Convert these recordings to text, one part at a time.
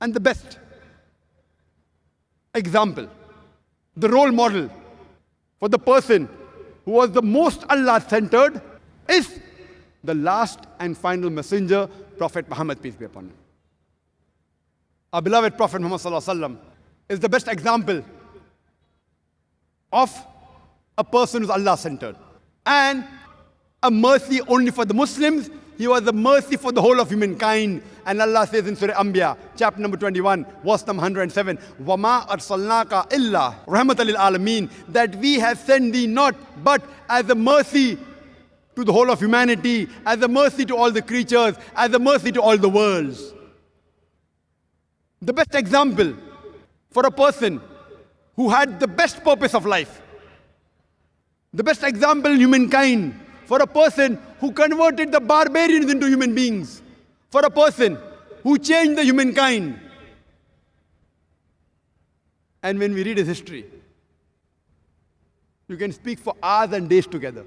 And the best example, the role model for the person who was the most Allah-centered is the last and final messenger, Prophet Muhammad, peace be upon him. Our beloved Prophet Muhammad sallallahu alaihi wasallam is the best example of a person who's Allah-centered. And a mercy only for the Muslims. He was a mercy for the whole of humankind. And Allah says in Surah Anbiya, chapter number 21, verse number 107, وَمَا أَرْسَلْنَاكَ إِلَّا رَحْمَةً لِلْعَالَمِينَ, that we have sent thee not but as a mercy to the whole of humanity, as a mercy to all the creatures, as a mercy to all the worlds. The best example for a person who had the best purpose of life. The best example in humankind for a person who converted the barbarians into human beings. For a person who changed the humankind. And when we read his history, you can speak for hours and days together.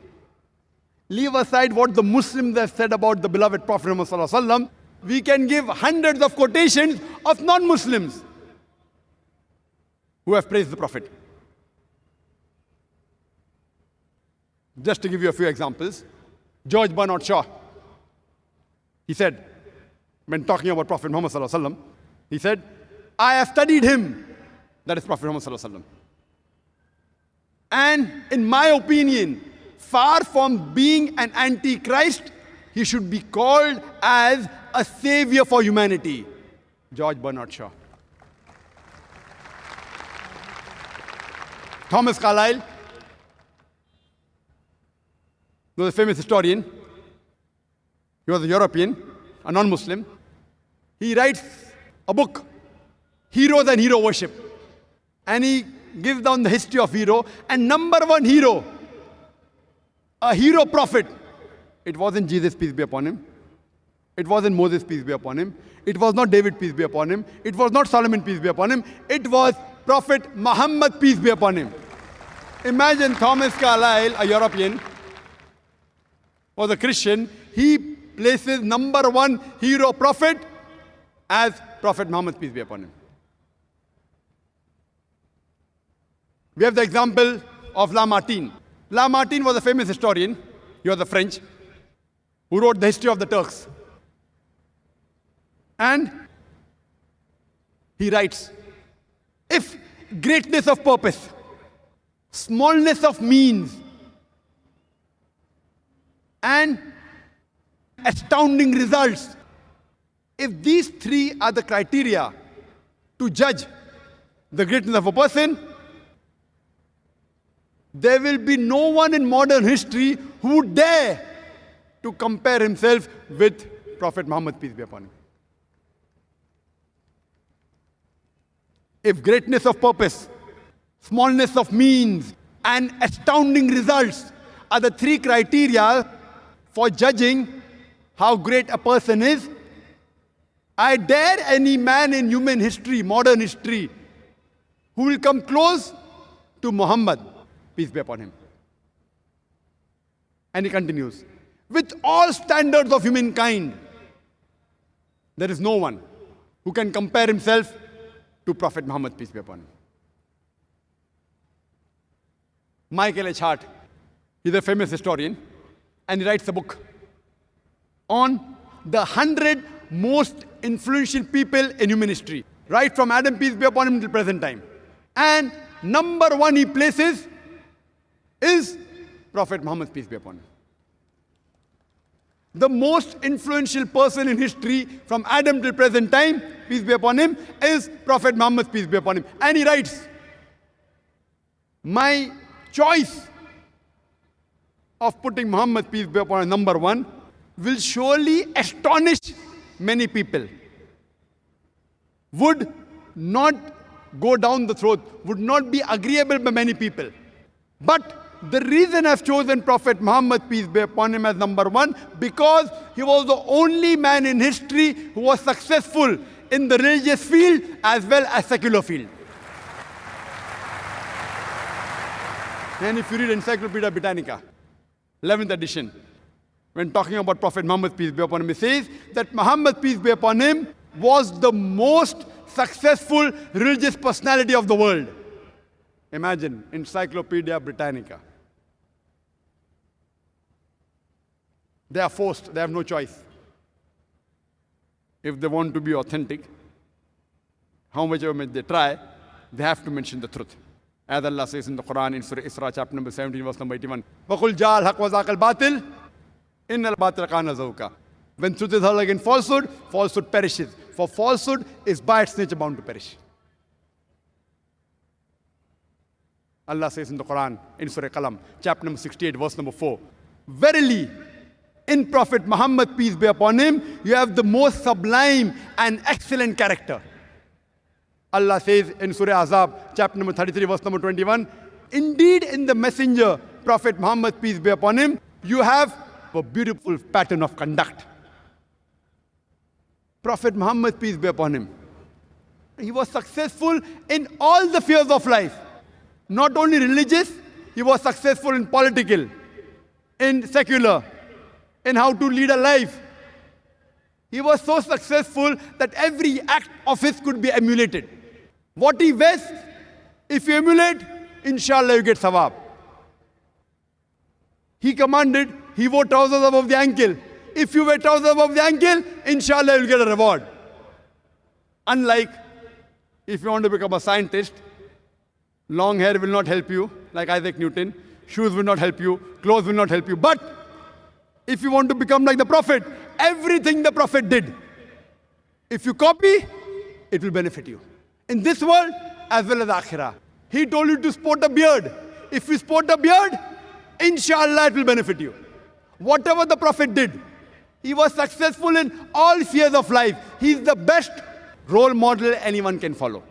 Leave aside what the Muslims have said about the beloved Prophet Muhammad sallallahu alaihi wasallam. We can give hundreds of quotations of non-Muslims who have praised the Prophet. Just to give you a few examples, George Bernard Shaw, he said, when talking about Prophet Muhammad sallallahu alaihi wasallam, he said, I have studied him, that is Prophet Muhammad sallallahu alaihi wasallam. And in my opinion, far from being an antichrist, he should be called as a savior for humanity. George Bernard Shaw. Thomas Carlyle was a famous historian. He was a European, a non-Muslim. He writes a book, Heroes and Hero Worship. And he gives down the history of hero. And number one hero, a hero prophet, it wasn't Jesus, peace be upon him. It wasn't Moses, peace be upon him. It was not David, peace be upon him. It was not Solomon, peace be upon him. It was Prophet Muhammad, peace be upon him. Imagine Thomas Carlyle, a European, was a Christian. He places number one hero prophet as Prophet Muhammad, peace be upon him. We have the example of Lamartine. Lamartine was a famous historian. He was a French who wrote the history of the Turks. And he writes, if greatness of purpose, smallness of means, and astounding results, if these three are the criteria to judge the greatness of a person, there will be no one in modern history who would dare to compare himself with Prophet Muhammad, peace be upon him. If greatness of purpose, smallness of means, and astounding results are the three criteria for judging how great a person is, I dare any man in human history, modern history, who will come close to Muhammad, peace be upon him. And he continues, with all standards of humankind, there is no one who can compare himself to Prophet Muhammad, peace be upon him. Michael H. Hart, he's a famous historian, and he writes a book on the 100 most influential people in human history, right from Adam, peace be upon him, till present time. And number one he places is Prophet Muhammad, peace be upon him. The most influential person in history from Adam till present time, peace be upon him, is Prophet Muhammad, peace be upon him. And he writes, my choice of putting Muhammad, peace be upon him, number one, will surely astonish many people. Would not go down the throat, would not be agreeable by many people. But the reason I've chosen Prophet Muhammad, peace be upon him, as number one, because he was the only man in history who was successful in the religious field as well as secular field. And if you read Encyclopedia Britannica, 11th edition, when talking about Prophet Muhammad, peace be upon him, it says that Muhammad, peace be upon him, was the most successful religious personality of the world. Imagine, Encyclopedia Britannica. They are forced, they have no choice. If they want to be authentic, how much ever they try, they have to mention the truth. As Allah says in the Quran, in Surah Isra, chapter number 17, verse number 81, وَقُلْ جَاءَ الْحَقُّ وَزَاقَ الْبَاطِلِ إِنَّ الْبَاطِلَ كَانَ زَهُوقًا. When truth is hurled against falsehood, falsehood perishes. For falsehood is by its nature bound to perish. Allah says in the Quran, in Surah Qalam, chapter number 68, verse number 4, verily, in Prophet Muhammad, peace be upon him, you have the most sublime and excellent character. Allah says in Surah Azab, chapter number 33, verse number 21, indeed in the messenger, Prophet Muhammad, peace be upon him, you have a beautiful pattern of conduct. Prophet Muhammad, peace be upon him, he was successful in all the spheres of life. Not only religious, he was successful in political, in secular, in how to lead a life. He was so successful that every act of his could be emulated. What he wears, if you emulate, inshallah you get sawab. He commanded, he wore trousers above the ankle. If you wear trousers above the ankle, inshallah you'll get a reward. Unlike, if you want to become a scientist, long hair will not help you, like Isaac Newton. Shoes will not help you. Clothes will not help you. But if you want to become like the Prophet, everything the Prophet did, if you copy, it will benefit you. In this world, as well as Akhirah. He told you to sport a beard. If you sport a beard, inshallah it will benefit you. Whatever the Prophet did, he was successful in all spheres of life. He is the best role model anyone can follow.